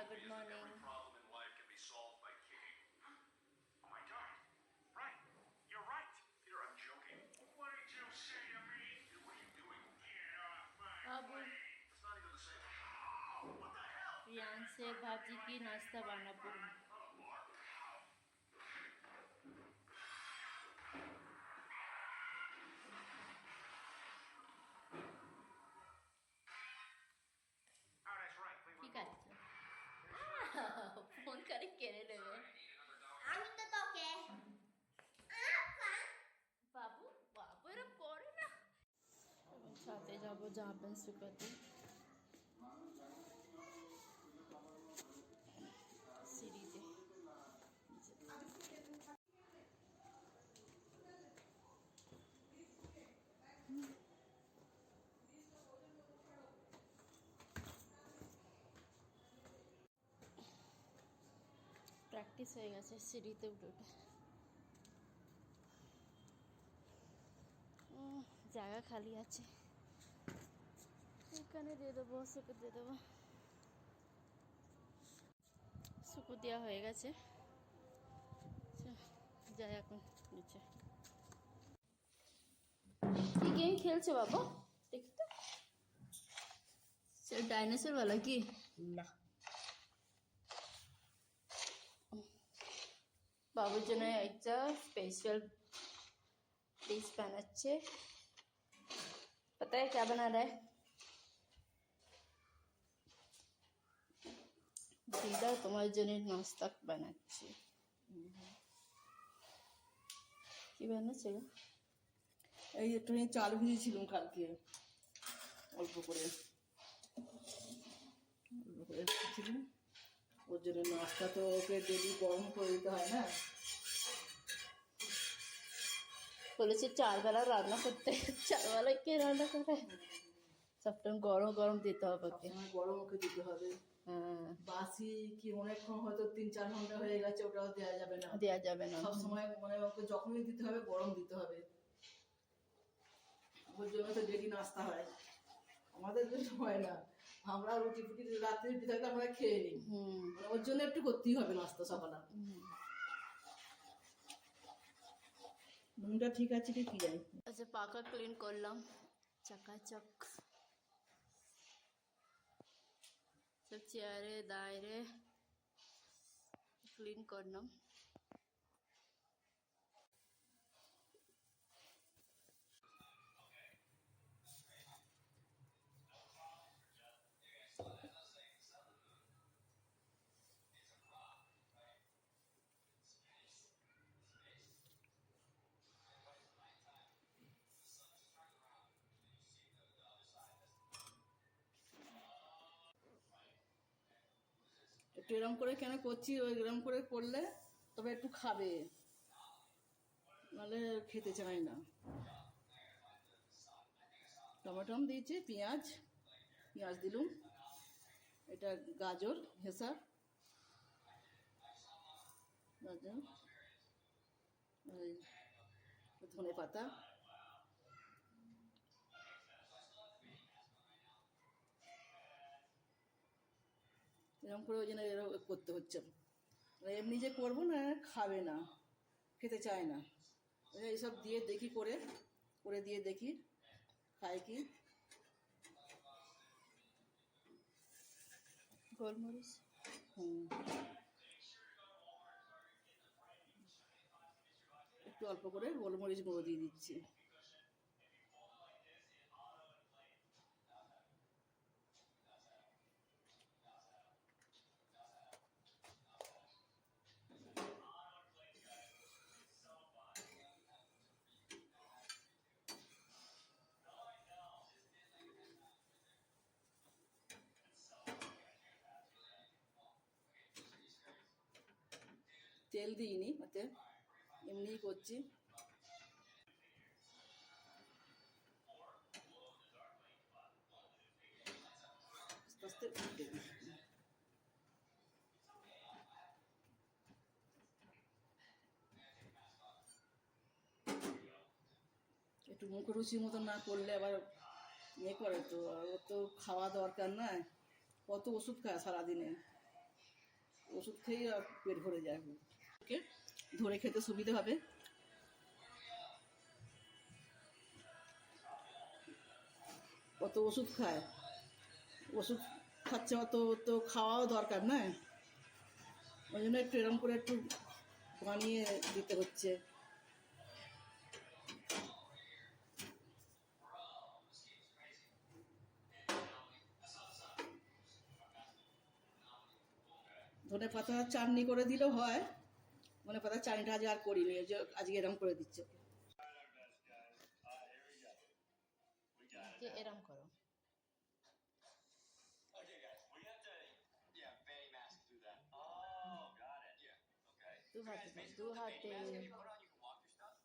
good morning. Every problem in life can be solved by kicking. Oh my God! Right, you're right. Peter, I'm joking. What did you say to me? What are you doing? Get off my Babu. plane! It's not even the same. Oh, what the hell? Riyan से भाजी की नाश्ता बनाबो Oh, that's right. Cleveland. ঠিক আছে phone করে কেড়ে নেবে আমি তো তোকে বাবু বাবু এরা পড়ে না এবং সাথে যাবো জামা প্যান্ট শুকাতে সিঁড়িতে প্র্যাকটিস হয়ে গেছে সিঁড়িতে উঠে উঠে জায়গা খালি আছে এখানে দিয়ে দেবো শুকো দিয়ে দেবো শুকো দেওয়া হয়ে গেছে যাই এখন নিচে কি গেম খেলছে বাবা দেখি তো ডাইনোসর वाला কি না बाबूर जन एक स्पेशल डिश बनाচ্ছে पता है क्या बना रहा है দিদা তোমার জন্য নাস্তা বানাচ্ছে কি বানাচ্ছে গো এই একটুখানি চাল ভিজিয়েছিলাম কালকে অল্প করে রেখেছিলাম ওর জন্য নাস্তা তো ওকে ডেলি গরম করে দিতে হয় না বলেছে চারবেলা রান্না করতে চারবেলা কে রান্না করে সবটা গরম গরম দিতে হবে ওকে সবসময় গরম ওকে দিতে হবে হ্যাঁ বাসি কি অনেকক্ষণ হয়তো 3-4 ঘন্টা হয়ে গেছে ওটাও দেওয়া যাবে না দেওয়া যাবে না সবসময় মানে ওকে যখনই দিতে হবে গরম দিতে হবে ওর জন্য তো ডেলি নাস্তা হয় আমাদের জন্য হয় না আমরা রুটি ফুটি রাত্রে রুটি থাকলে আমরা খেয়ে নিই মানে ওর জন্য একটু করতেই হবে নাস্তা সকালে নুনটা ঠিক আছে কি জানি আচ্ছা পাকা ক্লিন করলাম চকাচক সব চেয়ারে দায়রে ক্লিন করলাম একটু এরম করে কেন করছি ওই এরম করে করলে তবে একটু খাবে নাহলে খেতে চায় না টমেটো দিয়েছি পেঁয়াজ দিলুম এটা গাজর হেসা গাজর ধনে পাতা এরকম করে ওই জন্য এরকম করতে হচ্ছে এমনি যে করবো না খাবে না খেতে চায় না এইসব দিয়ে দেখি করে দিয়ে দেখি খায় কি গোলমরিচ একটু অল্প করে গোলমরিচ গুঁড়ো দিয়ে দিচ্ছি তেল দিইনি ওতে এমনিই করছি আস্তে আস্তে একটু মুখরুচির মতো না করলে আবার ইয়ে করে তো আর ওর তো খাওয়া দরকার না কত ওষুধ খায় সারাদিনে ওষুধ খেয়ে আর পেট ভরে যায়। ওকে ধরে খেতে সুবিধে হবে। কত ওষুধ খায়, ওষুধ খাচ্ছে অত, তো খাওয়াও দরকার না, ওই জন্য একটু এরকম করে একটু বানিয়ে দিতে হচ্ছে। ধনে পাতা চাটনি করে দিলেও হয়, ধনে পাতা চাটনিটা আজ আর করিনি, ওই যে আজকে এরকম করে দিচ্ছে। যে এরম করো, Okay, guys, we have to, yeah, fanny mask through that. Oh, got it. Yeah, okay. দু So, হাতে guys, দাও, basically দু what the হাতে। fanny mask, if you put on, you can walk your stuff.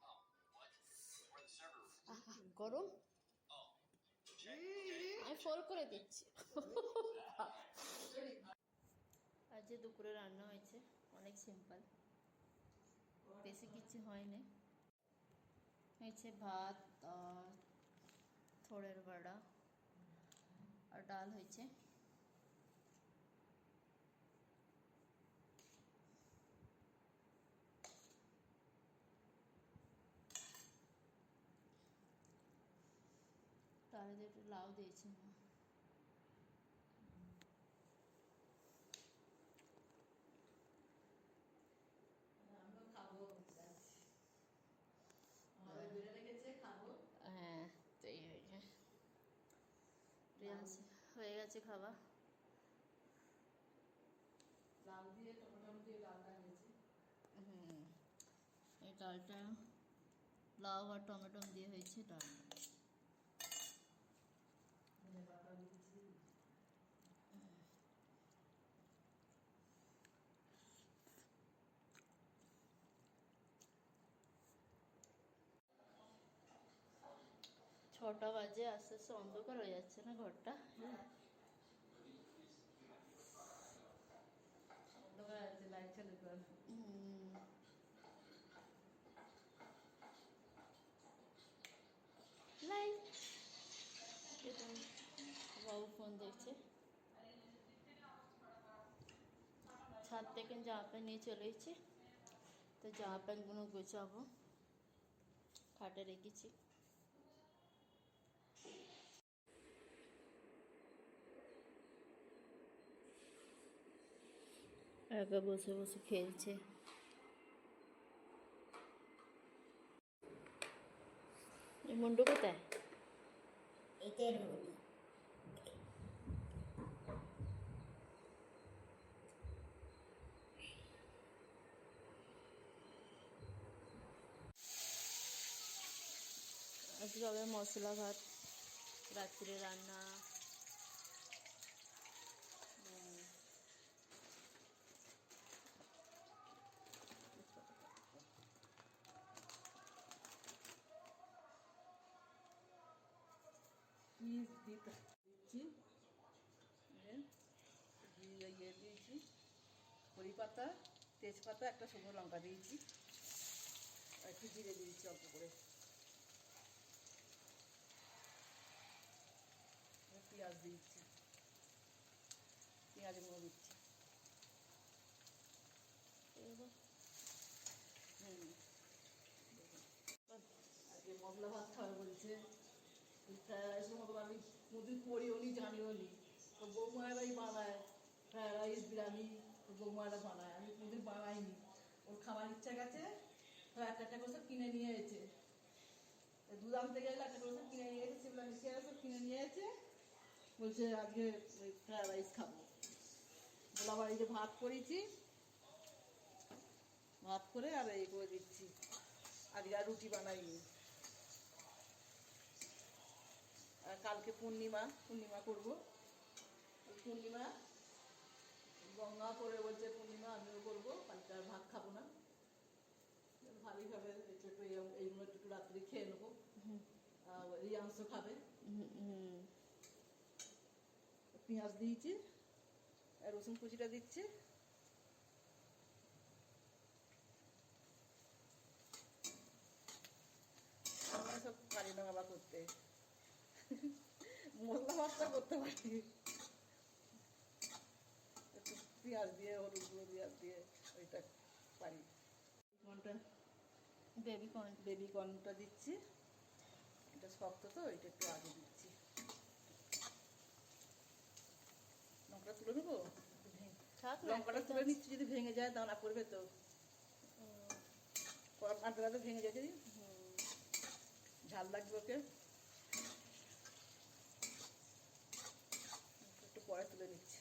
Oh, what? Where the server room is. আহা, গরম, Oh, check. Okay. আমি ফোল করে দিচ্ছি। আজ যে দুপুরে রান্না হয়েছে অনেক সিম্পল, বেশি কিছু হয়নি। হয়েছে ভাত আর থোড়ের বড়া আর ডাল হয়েছে। তাহলে একটু লাউ দিয়েছে মা। আমিও খাবো, আমাদের বেড়ে রেখেছে, খাবো। হ্যাঁ, তো এই হয়েছে, প্রিয়াংশ হয়ে গেছে খাওয়া। লাউ দিয়ে টমেটো দিয়ে ডালটা হয়েছে। এই ডালটা লাউ আর টমেটো দিয়ে হয়েছে ডালটা। ধনে পাতা দিয়েছি। ছটা বাজে, আস্তে আস্তে অন্ধকার হয়ে যাচ্ছে না ঘরটা? অন্ধকার আছে, লাইট চালু কর। লাইট, বাবু ফোন দেখছে। ছাদ থেকে জামা প্যান্ট নিয়ে চলে এসেছি, তো জামা প্যান্টগুলো গোছাবো, খাটে রেখেছি। একা বসে বসে খেলছে। এই মুন্ডু কোথায়? এটার মধ্যে আজকে হবে মশলা ভাত, রাত্রে রান্না। চিজ দিচ্ছি, ইয়ে দিয়েছি, কড়ি পাতা, তেজপাতা, একটা শুকনো লঙ্কা দিয়েছি, আর একটু জিরে দিয়েছি অল্প করে, পেঁয়াজ দিচ্ছি, পেঁয়াজ গুঁড়ো দিচ্ছি। আজকে মশলা ভাত খাবে বলছে, ফ্রায়েড রাইসের মতো আমি কোনোদিন করিও নি, জানিও নি, তো বৌমায়েরাই বানায় ফ্রায়েড রাইস, বিরিয়ানি, তো বৌমায়েরা বানায়, আমি কোনোদিন বানাইনি। ওর খাবার ইচ্ছা গেছে, তো একটা করে সব কিনে নিয়ে এসেছে, দুধ আনতে গেলে একটা করে সব কিনে নিয়ে এসেছে, সেগুলো মিশিয়ে সব কিনে নিয়ে এসেছে, বলছে আজকে ওই ফ্রায়েড রাইস খাবো। বলা বাড়িতে ভাত করেছি, ভাত করে আর এই করে দিচ্ছি, আজকে আর রুটি বানাইনি। আর কালকে পূর্ণিমা করবো, পূর্ণিমা গঙ্গা করে বলছে পূর্ণিমা, আমিও করবো, কালকে আর ভাত খাবো না, ভালোই খাবে, একটু একটু এইগুলো একটু রাত্রি খেয়ে নেবো, রিয়াংশ খাবে। পেঁয়াজ দিয়েছি আর রসুন কুচিটা দিচ্ছি, আমরা সব পারি না বাবা করতে, মশলা ভাতটা করতে পারি। একটু পেঁয়াজ দিয়ে হলুদ গুঁড়ো পেঁয়াজ দিয়ে ওইটা পারি। কোনটা বেবি কর্ন। বেবি কর্নটা দিচ্ছি, এটা শক্ত তো এটা একটু আগে দিচ্ছি। লঙ্কাটা তুলে নেবো, থাক না, লঙ্কাটা ঠিক তুলে আছে। নিচ্ছি, যদি ভেঙে যায় দানা পড়বে তো, আধা ভেঙে যায় যদি ঝাল লাগবে ওকে, একটু পরে তুলে নিচ্ছি।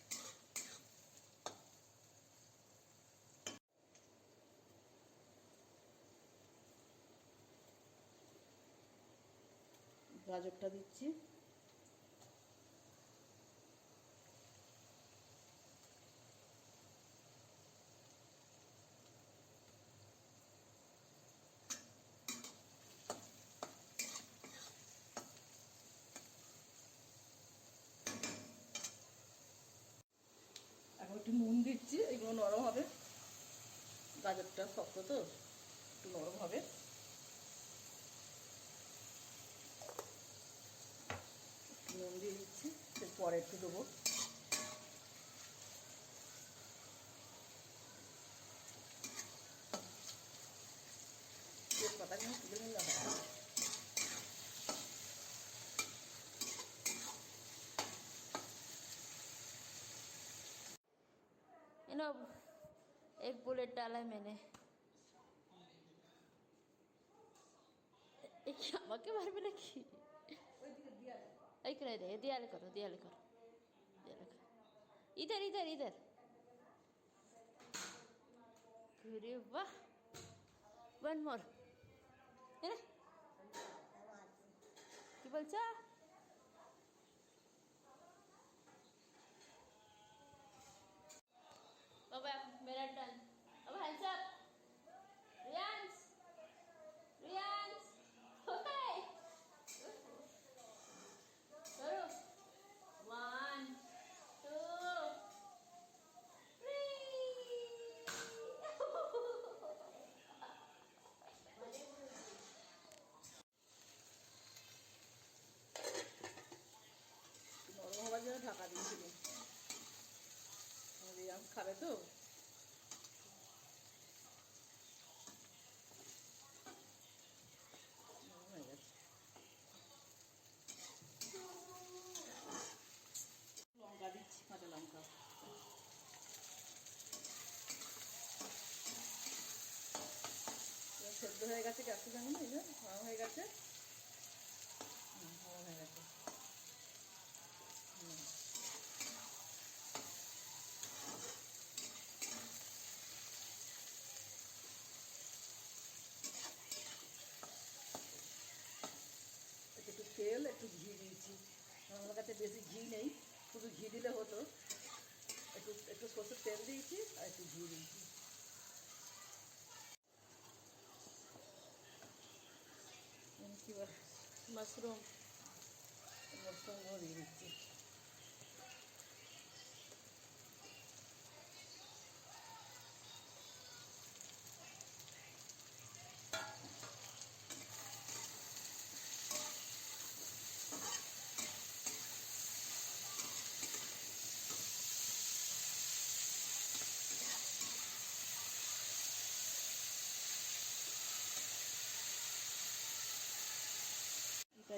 গাজরটা দিচ্ছি, এখন একটু নুন দিচ্ছি, এগুলো নরম হবে, গাজরটা শক্ত তো একটু নরম হবে। নুন দিয়ে দিচ্ছি, পরে একটু দেবো। তেজপাতা নিয়ে তুলে নিলে হবে। नो, एक बुलेट डाला है मैंने। আমাকে মারবে নাকি? এই করে দে, দেয়ালে করো, দেয়ালে করো, দেয়ালে করো। इधर इधर इधर। अरे वाह, वन मोर। কি বলছো? बाबा मेरा टर्न। अब हैंड्स अप। रियांस, रियांस, ओके करो। 1 2 নরম হওয়ার জন্য ঢাকা দিয়েছিল, রিয়ান খাবে তো। নরম হয়ে গেছে, লঙ্কা দিচ্ছি, কাঁচা লঙ্কা। সেদ্ধ হয়ে গেছে, ক্যাপসিকাম না, এই যে নরম হয়ে গেছে, নরম হয়ে গেছে। একটু তেল একটু ঘি দিয়েছি, আমার কাছে বেশি ঘি নেই, শুধু ঘি দিলে হতো। একটু একটু সরষের তেল দিয়েছি আর একটু ঘি দিয়েছি। কি বলে, मशरूम। মশলাগুলো দিয়ে দিচ্ছি।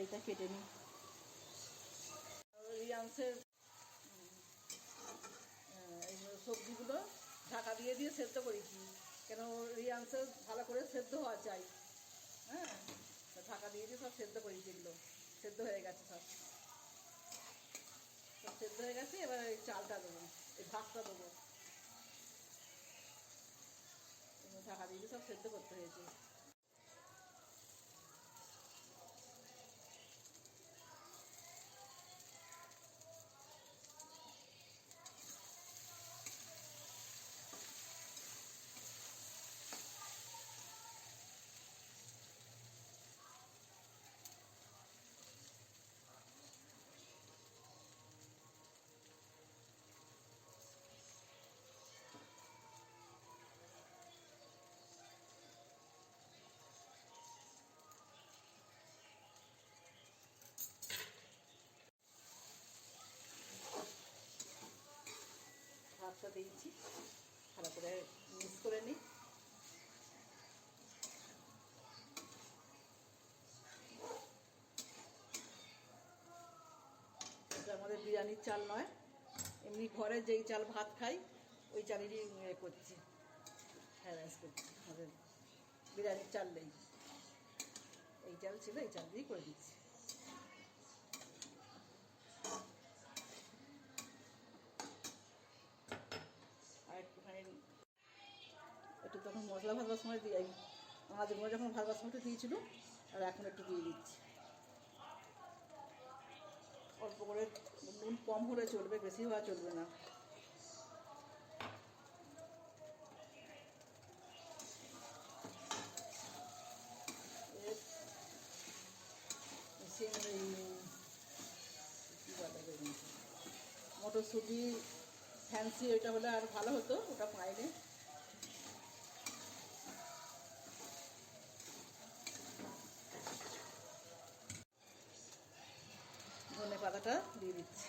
এটা কেটে নিই। রিয়ান্সের সবজিগুলো ঢাকা দিয়ে দিয়ে সেদ্ধ করেছি, কেন রিয়ান্সের ভালো করে সেদ্ধ হওয়া চাই। হ্যাঁ, ঢাকা দিয়ে দিয়ে সব সেদ্ধ করেছি, এগুলো সেদ্ধ হয়ে গেছে, সব সব সেদ্ধ হয়ে গেছে। এবার এই চালটা দেবো, এই ভাতটা দেবো, ঢাকা দিয়ে দিয়ে সব সেদ্ধ করতে হয়েছে। সসটা দিয়েছি, ভালো করে মিক্স করে নিই। এটা আমাদের বিরিয়ানির চাল নয়, এমনি ঘরে যেই চাল ভাত খাই ওই চালেরই করছি, ফ্রাইড রাইস করছি। আমাদের বিরিয়ানির চাল নেই, এই চাল ছিল, এই চাল দিয়েই করে দিচ্ছি। আর একটুখানি একটু তখন মশলা ভাজবার সময় দিয়ে, আমাদের যখন ভাজবার সময়টা দিয়েছিল, আর এখন একটু দিয়ে দিচ্ছি অল্প করে। নুন কম হলে চলবে, বেশি হওয়া চলবে না। মটরশুঁটি ফ্যান্সি ওইটা হলে আর ভালো হতো, ওটা পাইনি। ধনে পাতাটা দিয়ে দিচ্ছি।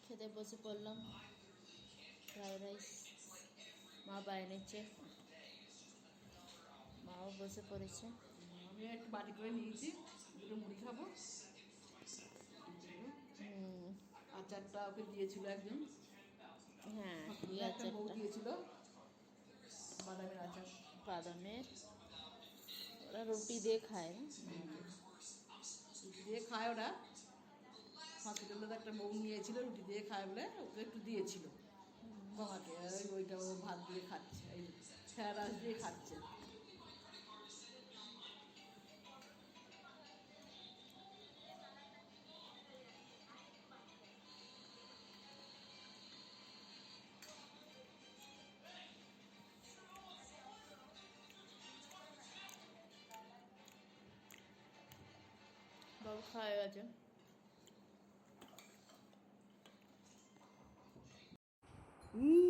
খেতে বসে পড়লাম ফ্রাইড রাইস, মা বানিয়েছে, মাও বসে পড়েছে। আমি একটু বাটি করে নিয়েছি, দুটো মুড়ি খাবো। আচারটা ওকে দিয়েছিল একজন, হ্যাঁ, এই একটা বউ আচারটা দিয়েছিল, বাদামের আচার। বাদামের, ওরা রুটি দিয়ে খায় না? রুটি দিয়ে খায় ওরা, হসপিটালে একটা বউ নিয়েছিল, রুটি দিয়ে খায় বলে ওকে একটু দিয়েছিল বাবাকে, ওইটা ও ভাত দিয়ে খাচ্ছে, এই ফ্রাইড রাইস দিয়ে খাচ্ছে। বাবু খাওয়া গেছে। হুম।